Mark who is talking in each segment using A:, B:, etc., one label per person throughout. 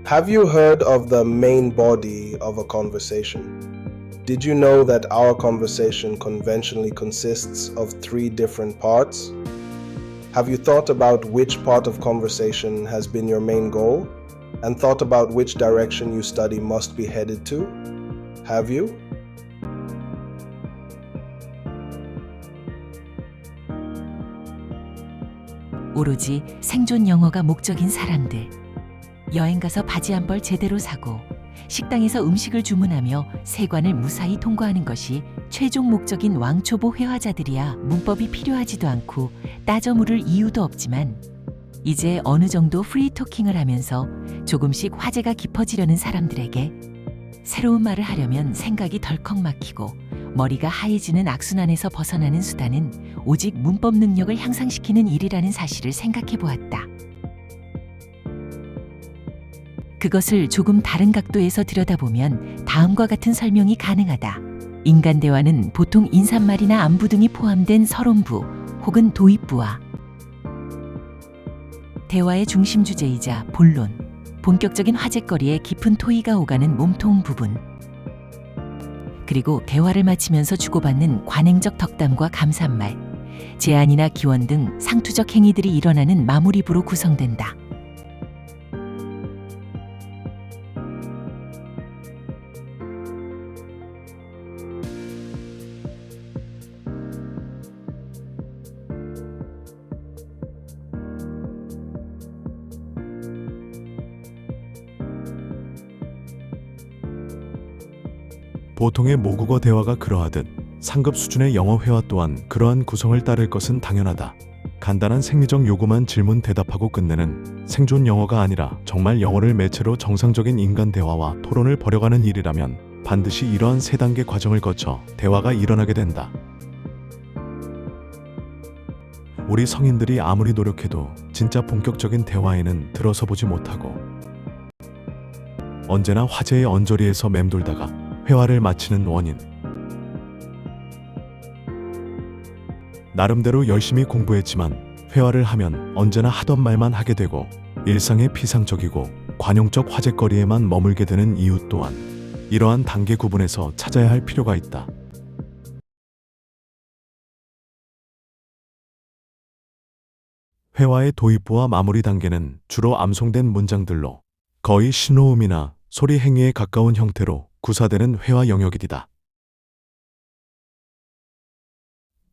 A: Have you heard of the main body of a conversation? Did you know that our conversation conventionally consists of three different parts? Have you thought about which part of conversation has been your main goal, and thought about which direction you study must be headed to? Have you?
B: 오로지 생존 영어가 목적인 사람들. 여행 가서 바지 한 벌 제대로 사고 식당에서 음식을 주문하며 세관을 무사히 통과하는 것이 최종 목적인 왕초보 회화자들이야 문법이 필요하지도 않고 따져 물을 이유도 없지만, 이제 어느 정도 프리토킹을 하면서 조금씩 화제가 깊어지려는 사람들에게 새로운 말을 하려면 생각이 덜컥 막히고 머리가 하얘지는 악순환에서 벗어나는 수단은 오직 문법 능력을 향상시키는 일이라는 사실을 생각해 보았다. 그것을 조금 다른 각도에서 들여다보면 다음과 같은 설명이 가능하다. 인간 대화는 보통 인사말이나 안부 등이 포함된 서론부 혹은 도입부와 대화의 중심 주제이자 본론, 본격적인 화제거리에 깊은 토의가 오가는 몸통 부분, 그리고 대화를 마치면서 주고받는 관행적 덕담과 감사말, 제안이나 기원 등 상투적 행위들이 일어나는 마무리부로 구성된다.
C: 보통의 모국어 대화가 그러하듯 상급 수준의 영어 회화 또한 그러한 구성을 따를 것은 당연하다. 간단한 생리적 요구만 질문 대답하고 끝내는 생존 영어가 아니라 정말 영어를 매체로 정상적인 인간 대화와 토론을 벌여가는 일이라면 반드시 이러한 세 단계 과정을 거쳐 대화가 일어나게 된다. 우리 성인들이 아무리 노력해도 진짜 본격적인 대화에는 들어서 보지 못하고 언제나 화제의 언저리에서 맴돌다가 회화를 마치는 원인. 나름대로 열심히 공부했지만 회화를 하면 언제나 하던 말만 하게 되고 일상의 피상적이고 관용적 화제거리에만 머물게 되는 이유 또한 이러한 단계 구분에서 찾아야 할 필요가 있다. 회화의 도입부와 마무리 단계는 주로 암송된 문장들로 거의 신호음이나 소리 행위에 가까운 형태로 구사되는 회화 영역이다.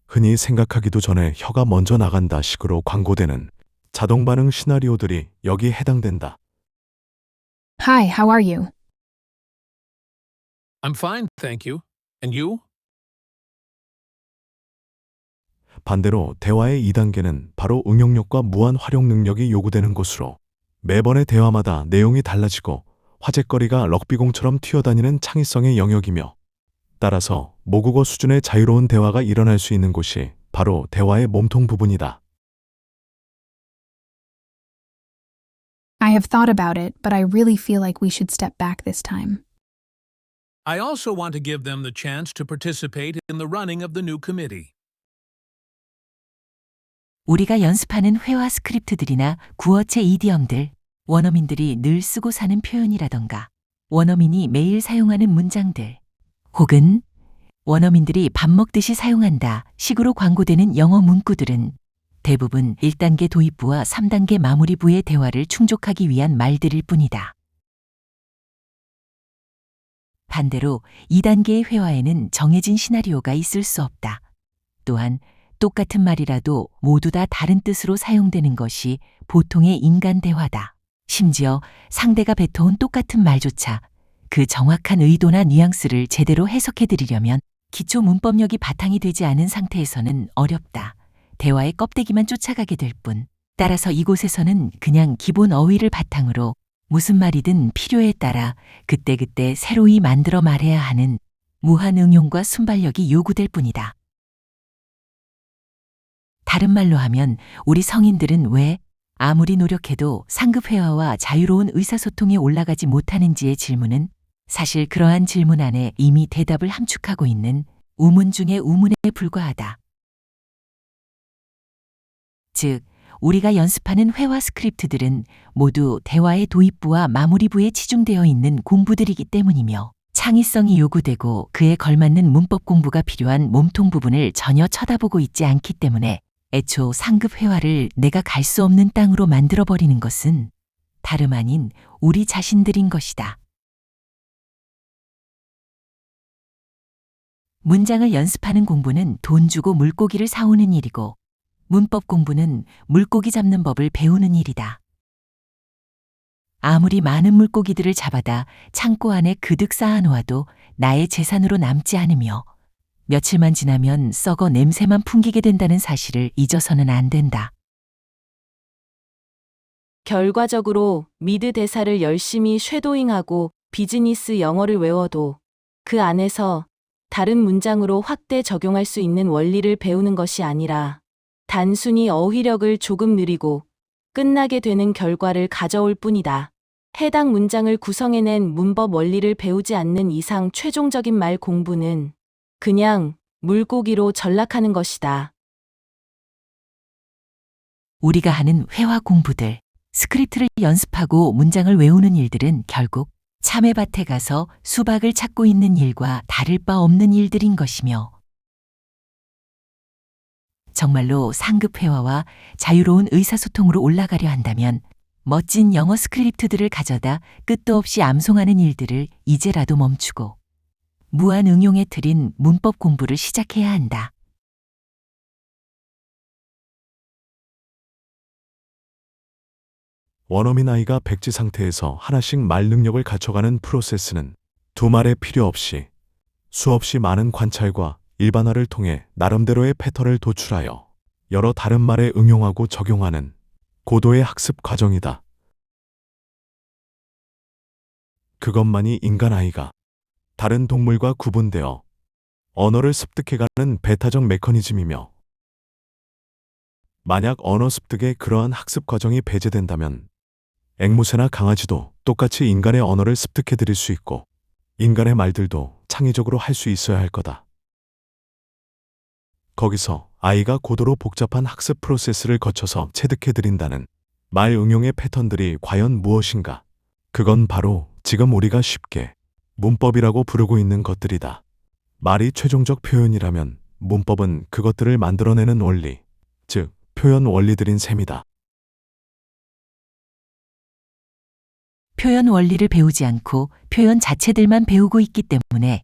C: 흔히 생각하기도 전에 혀가 먼저 나간다 식으로 광고되는 자동 반응 시나리오들이 여기 해당된다.
D: Hi, how are you?
E: I'm fine, thank you. And you?
C: 반대로 대화의 2단계는 바로 응용력과 무한 활용 능력이 요구되는 곳으로 매번의 대화마다 내용이 달라지고 화제거리가 럭비공처럼 튀어다니는 창의성의 영역이며, 따라서 모국어 수준의 자유로운 대화가 일어날 수 있는 곳이 바로 대화의 몸통 부분이다.
D: I have thought about it, but I really feel like we should step back this time.
E: I also want to give them the chance to participate in the running of the new committee.
B: 우리가 연습하는 회화 스크립트들이나 구어체 이디엄들, 원어민들이 늘 쓰고 사는 표현이라던가 원어민이 매일 사용하는 문장들, 혹은 원어민들이 밥 먹듯이 사용한다 식으로 광고되는 영어 문구들은 대부분 1단계 도입부와 3단계 마무리부의 대화를 충족하기 위한 말들일 뿐이다. 반대로 2단계의 회화에는 정해진 시나리오가 있을 수 없다. 또한 똑같은 말이라도 모두 다 다른 뜻으로 사용되는 것이 보통의 인간 대화다. 심지어 상대가 뱉어온 똑같은 말조차 그 정확한 의도나 뉘앙스를 제대로 해석해드리려면 기초 문법력이 바탕이 되지 않은 상태에서는 어렵다. 대화의 껍데기만 쫓아가게 될 뿐. 따라서 이곳에서는 그냥 기본 어휘를 바탕으로 무슨 말이든 필요에 따라 그때그때 새로이 만들어 말해야 하는 무한 응용과 순발력이 요구될 뿐이다. 다른 말로 하면 우리 성인들은 왜 아무리 노력해도 상급 회화와 자유로운 의사소통에 올라가지 못하는지의 질문은 사실 그러한 질문 안에 이미 대답을 함축하고 있는 우문 중의 우문에 불과하다. 즉, 우리가 연습하는 회화 스크립트들은 모두 대화의 도입부와 마무리부에 치중되어 있는 공부들이기 때문이며 창의성이 요구되고 그에 걸맞는 문법 공부가 필요한 몸통 부분을 전혀 쳐다보고 있지 않기 때문에 애초 상급 회화를 내가 갈 수 없는 땅으로 만들어버리는 것은 다름 아닌 우리 자신들인 것이다. 문장을 연습하는 공부는 돈 주고 물고기를 사오는 일이고 문법 공부는 물고기 잡는 법을 배우는 일이다. 아무리 많은 물고기들을 잡아다 창고 안에 그득 쌓아놓아도 나의 재산으로 남지 않으며 며칠만 지나면 썩어 냄새만 풍기게 된다는 사실을 잊어서는 안 된다.
F: 결과적으로 미드 대사를 열심히 쉐도잉하고 비즈니스 영어를 외워도 그 안에서 다른 문장으로 확대 적용할 수 있는 원리를 배우는 것이 아니라 단순히 어휘력을 조금 느리고 끝나게 되는 결과를 가져올 뿐이다. 해당 문장을 구성해낸 문법 원리를 배우지 않는 이상 최종적인 말 공부는 그냥 물고기로 전락하는 것이다.
B: 우리가 하는 회화 공부들, 스크립트를 연습하고 문장을 외우는 일들은 결국 참외밭에 가서 수박을 찾고 있는 일과 다를 바 없는 일들인 것이며 정말로 상급 회화와 자유로운 의사소통으로 올라가려 한다면 멋진 영어 스크립트들을 가져다 끝도 없이 암송하는 일들을 이제라도 멈추고 무한 응용에 들인 문법 공부를 시작해야 한다.
C: 원어민 아이가 백지 상태에서 하나씩 말 능력을 갖춰가는 프로세스는 두말에 필요 없이 수없이 많은 관찰과 일반화를 통해 나름대로의 패턴을 도출하여 여러 다른 말에 응용하고 적용하는 고도의 학습 과정이다. 그것만이 인간 아이가 다른 동물과 구분되어 언어를 습득해가는 배타적 메커니즘이며 만약 언어 습득에 그러한 학습 과정이 배제된다면 앵무새나 강아지도 똑같이 인간의 언어를 습득해드릴 수 있고 인간의 말들도 창의적으로 할 수 있어야 할 거다. 거기서 아이가 고도로 복잡한 학습 프로세스를 거쳐서 체득해드린다는 말 응용의 패턴들이 과연 무엇인가? 그건 바로 지금 우리가 쉽게 문법이라고 부르고 있는 것들이다. 말이 최종적 표현이라면 문법은 그것들을 만들어내는 원리, 즉 표현 원리들인 셈이다.
B: 표현 원리를 배우지 않고 표현 자체들만 배우고 있기 때문에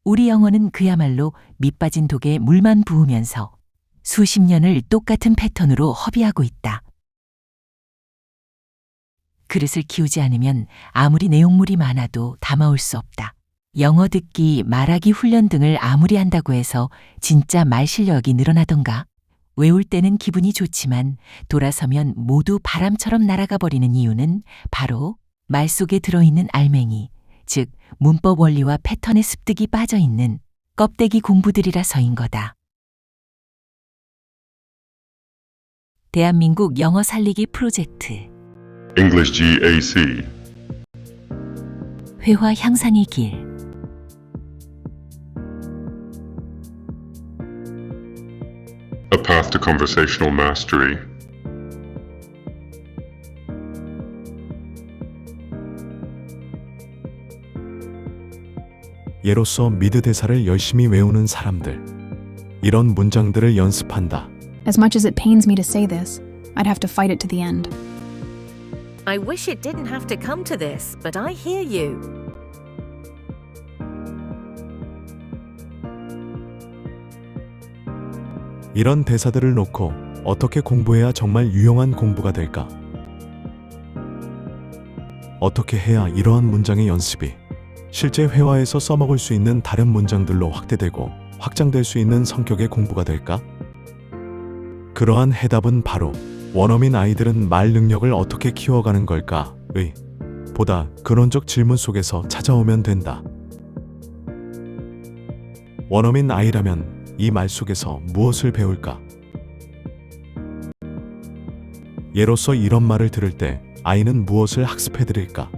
B: 우리 영어는 그야말로 밑빠진 독에 물만 부으면서 수십 년을 똑같은 패턴으로 허비하고 있다. 그릇을 키우지 않으면 아무리 내용물이 많아도 담아올 수 없다. 영어 듣기, 말하기 훈련 등을 아무리 한다고 해서 진짜 말 실력이 늘어나던가? 외울 때는 기분이 좋지만 돌아서면 모두 바람처럼 날아가 버리는 이유는 바로 말 속에 들어있는 알맹이, 즉 문법 원리와 패턴의 습득이 빠져있는 껍데기 공부들이라서인 거다. 대한민국 영어 살리기 프로젝트
G: English GAC.
B: 회화 향상의 길
G: A Path to Conversational Mastery.
C: 예로서 미드 대사를 열심히 외우는 사람들. 이런 문장들을 연습한다.
D: As much as it pains me to say this, I'd have to fight it to the end.
H: I wish it didn't have to come to this, but I hear you.
C: 이런 대사들을 놓고 어떻게 공부해야 정말 유용한 공부가 될까? 어떻게 해야 이러한 문장의 연습이 실제 회화에서 써먹을 수 있는 다른 문장들로 확대되고 확장될 수 있는 성격의 공부가 될까? 그러한 해답은 바로 원어민 아이들은 말 능력을 어떻게 키워가는 걸까?의 보다 근원적 질문 속에서 찾아오면 된다. 원어민 아이라면 이 말 속에서 무엇을 배울까? 예로서 이런 말을 들을 때 아이는 무엇을 학습해드릴까?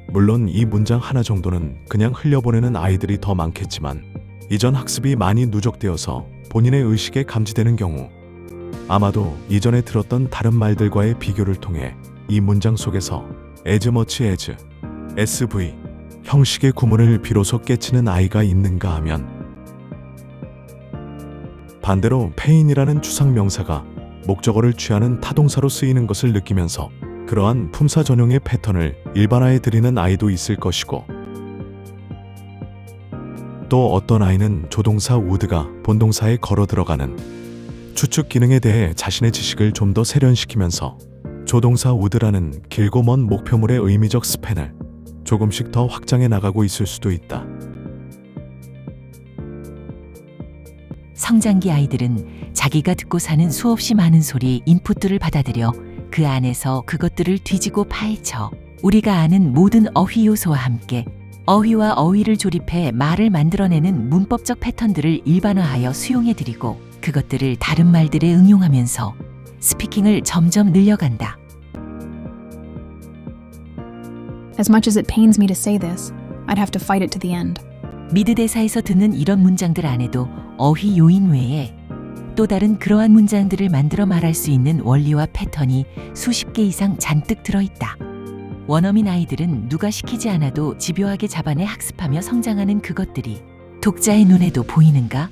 C: 물론 이 문장 하나 정도는 그냥 흘려보내는 아이들이 더 많겠지만 이전 학습이 많이 누적되어서 본인의 의식에 감지되는 경우 아마도 이전에 들었던 다른 말들과의 비교를 통해 이 문장 속에서 as much as, SV 형식의 구문을 비로소 깨치는 아이가 있는가 하면 반대로 pain이라는 추상 명사가 목적어를 취하는 타동사로 쓰이는 것을 느끼면서 그러한 품사 전용의 패턴을 일반화해 드리는 아이도 있을 것이고 또 어떤 아이는 조동사 would가 본동사에 걸어 들어가는 추측 기능에 대해 자신의 지식을 좀 더 세련시키면서 조동사 would라는 길고 먼 목표물의 의미적 스팬을 조금씩 더 확장해 나가고 있을 수도 있다.
B: 성장기 아이들은 자기가 듣고 사는 수없이 많은 소리 인풋들을 받아들여 그 안에서 그것들을 뒤지고 파헤쳐 우리가 아는 모든 어휘 요소와 함께 어휘와 어휘를 조립해 말을 만들어내는 문법적 패턴들을 일반화하여 수용해드리고 그것들을 다른 말들에 응용하면서 스피킹을 점점 늘려간다.
D: As much as it pains me to say this, I'd have to fight it to the end.
B: 미드 대사에서 듣는 이런 문장들 안에도 어휘 요인 외에 또 다른 그러한 문장들을 만들어 말할 수 있는 원리와 패턴이 수십 개 이상 잔뜩 들어있다. 원어민 아이들은 누가 시키지 않아도 집요하게 잡아내 학습하며 성장하는 그것들이 독자의 눈에도 보이는가?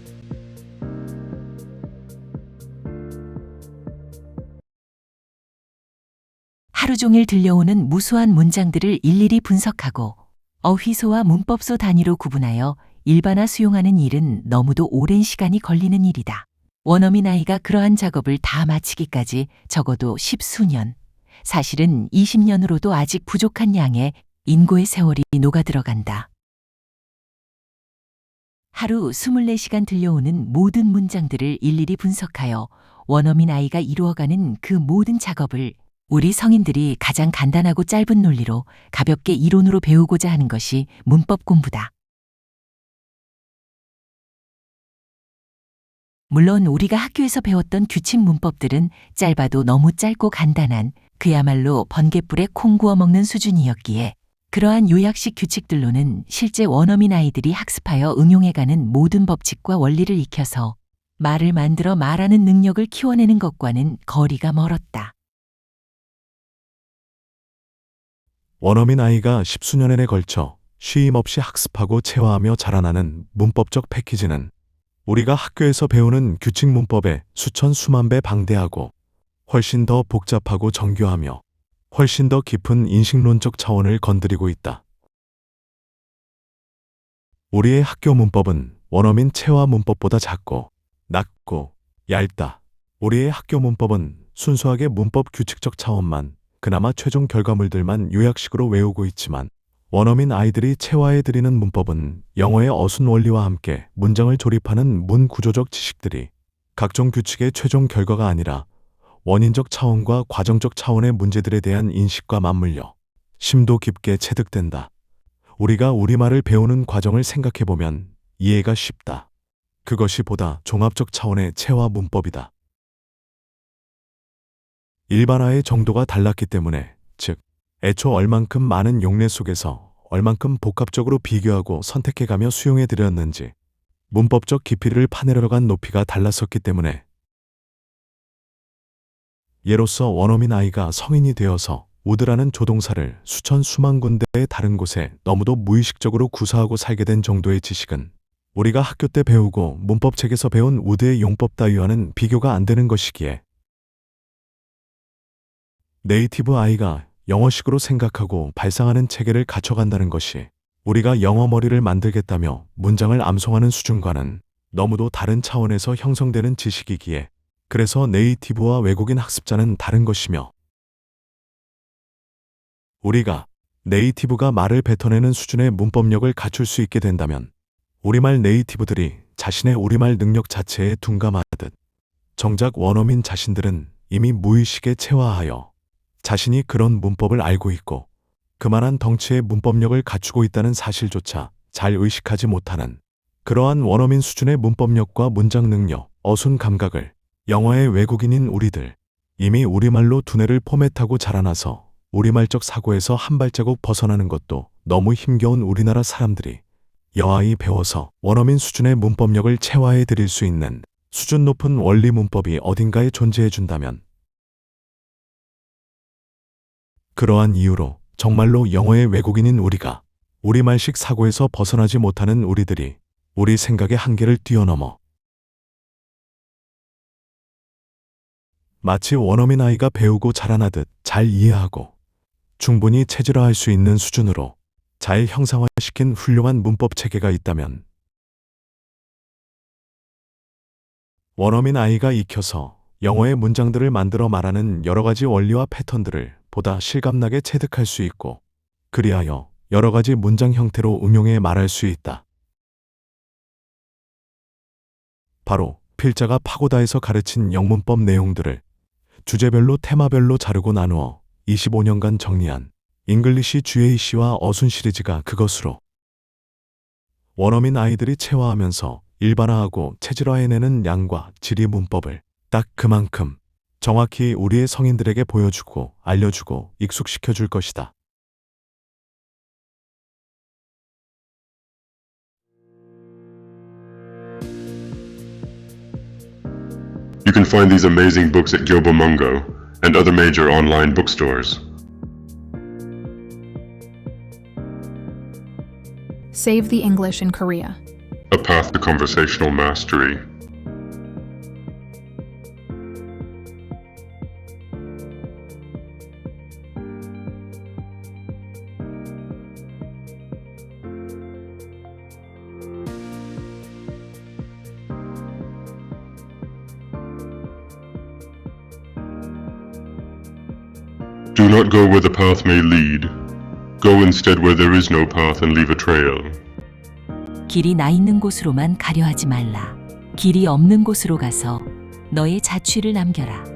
B: 하루 종일 들려오는 무수한 문장들을 일일이 분석하고 어휘소와 문법소 단위로 구분하여 일반화 수용하는 일은 너무도 오랜 시간이 걸리는 일이다. 원어민 아이가 그러한 작업을 다 마치기까지 적어도 10수년, 사실은 20년으로도 아직 부족한 양의 인고의 세월이 녹아들어간다. 하루 24시간 들려오는 모든 문장들을 일일이 분석하여 원어민 아이가 이루어가는 그 모든 작업을 우리 성인들이 가장 간단하고 짧은 논리로 가볍게 이론으로 배우고자 하는 것이 문법 공부다. 물론 우리가 학교에서 배웠던 규칙 문법들은 짧아도 너무 짧고 간단한 그야말로 번갯불에 콩 구워 먹는 수준이었기에 그러한 요약식 규칙들로는 실제 원어민 아이들이 학습하여 응용해가는 모든 법칙과 원리를 익혀서 말을 만들어 말하는 능력을 키워내는 것과는 거리가 멀었다.
C: 원어민 아이가 10수년에 걸쳐 쉼 없이 학습하고 체화하며 자라나는 문법적 패키지는 우리가 학교에서 배우는 규칙 문법의 수천 수만 배 방대하고 훨씬 더 복잡하고 정교하며 훨씬 더 깊은 인식론적 차원을 건드리고 있다. 우리의 학교 문법은 원어민 체화 문법보다 작고 낮고 얇다. 우리의 학교 문법은 순수하게 문법 규칙적 차원만 그나마 최종 결과물들만 요약식으로 외우고 있지만 원어민 아이들이 체화해드리는 문법은 영어의 어순 원리와 함께 문장을 조립하는 문 구조적 지식들이 각종 규칙의 최종 결과가 아니라 원인적 차원과 과정적 차원의 문제들에 대한 인식과 맞물려 심도 깊게 체득된다. 우리가 우리말을 배우는 과정을 생각해보면 이해가 쉽다. 그것이 보다 종합적 차원의 체화 문법이다. 일반화의 정도가 달랐기 때문에, 즉, 애초 얼만큼 많은 용례 속에서 얼만큼 복합적으로 비교하고 선택해가며 수용해드렸는지 문법적 깊이를 파내려간 높이가 달랐었기 때문에 예로서 원어민 아이가 성인이 되어서 would라는 조동사를 수천 수만 군데의 다른 곳에 너무도 무의식적으로 구사하고 살게 된 정도의 지식은 우리가 학교 때 배우고 문법책에서 배운 would의 용법 따위와는 비교가 안 되는 것이기에 네이티브 아이가 영어식으로 생각하고 발상하는 체계를 갖춰간다는 것이 우리가 영어 머리를 만들겠다며 문장을 암송하는 수준과는 너무도 다른 차원에서 형성되는 지식이기에 그래서 네이티브와 외국인 학습자는 다른 것이며 우리가 네이티브가 말을 뱉어내는 수준의 문법력을 갖출 수 있게 된다면 우리말 네이티브들이 자신의 우리말 능력 자체에 둔감하듯 정작 원어민 자신들은 이미 무의식에 체화하여 자신이 그런 문법을 알고 있고 그만한 덩치의 문법력을 갖추고 있다는 사실조차 잘 의식하지 못하는 그러한 원어민 수준의 문법력과 문장 능력, 어순 감각을 영어의 외국인인 우리들, 이미 우리말로 두뇌를 포맷하고 자라나서 우리말적 사고에서 한 발자국 벗어나는 것도 너무 힘겨운 우리나라 사람들이 여하이 배워서 원어민 수준의 문법력을 체화해 드릴 수 있는 수준 높은 원리 문법이 어딘가에 존재해 준다면 그러한 이유로 정말로 영어의 외국인인 우리가 우리말식 사고에서 벗어나지 못하는 우리들이 우리 생각의 한계를 뛰어넘어 마치 원어민 아이가 배우고 자라나듯 잘 이해하고 충분히 체질화할 수 있는 수준으로 잘 형상화시킨 훌륭한 문법 체계가 있다면 원어민 아이가 익혀서 영어의 문장들을 만들어 말하는 여러 가지 원리와 패턴들을 보다 실감나게 체득할 수 있고 그리하여 여러 가지 문장 형태로 응용해 말할 수 있다. 바로 필자가 파고다에서 가르친 영문법 내용들을 주제별로 테마별로 자르고 나누어 25년간 정리한 잉글리시 GAC와 어순 시리즈가 그것으로 원어민 아이들이 체화하면서 일반화하고 체질화해내는 양과 질의 문법을 딱 그만큼 정확히 우리의 성인들에게 보여주고 알려주고 익숙시켜 줄 것이다.
G: You can find these amazing books at Gyobomungo and other major online bookstores.
D: Save the English in Korea.
G: A Path to Conversational Mastery. Do not go where the path may lead. Go instead where there is no path and leave a trail.
B: 길이 나 있는 곳으로만 가려 하지 말라. 길이 없는 곳으로 가서 너의 자취를 남겨라.